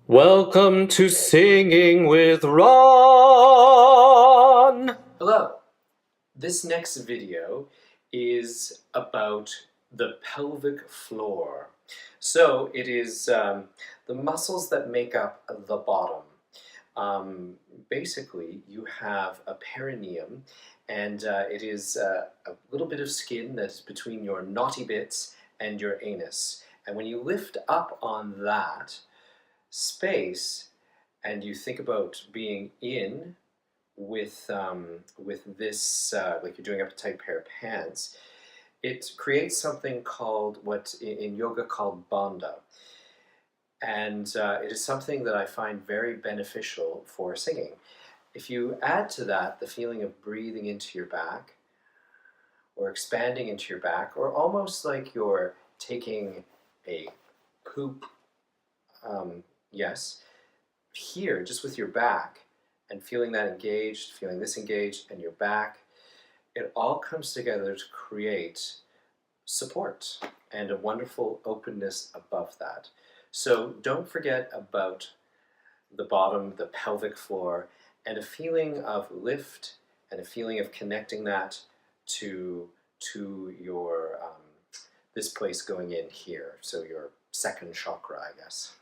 Welcome to Singing with Ron! Hello! This next video is about the pelvic floor. So it is the muscles that make up the bottom. Basically, you have a perineum, and it is a little bit of skin that is between your naughty bits and your anus. And when you lift up on that space and you think about being in with this, like you're doing up a tight pair of pants, it creates something called what in yoga called bandha. And it is something that I find very beneficial for singing. If you add to that the feeling of breathing into your back or expanding into your back, or almost like you're taking a poop, yes, here, just with your back, and feeling that engaged, feeling this engaged, and your back, it all comes together to create support and a wonderful openness above that. So don't forget about the bottom, the pelvic floor, and a feeling of lift and a feeling of connecting that to your this place going in here, so your second chakra, I guess.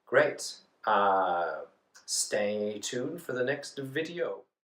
Great. Stay tuned for the next video.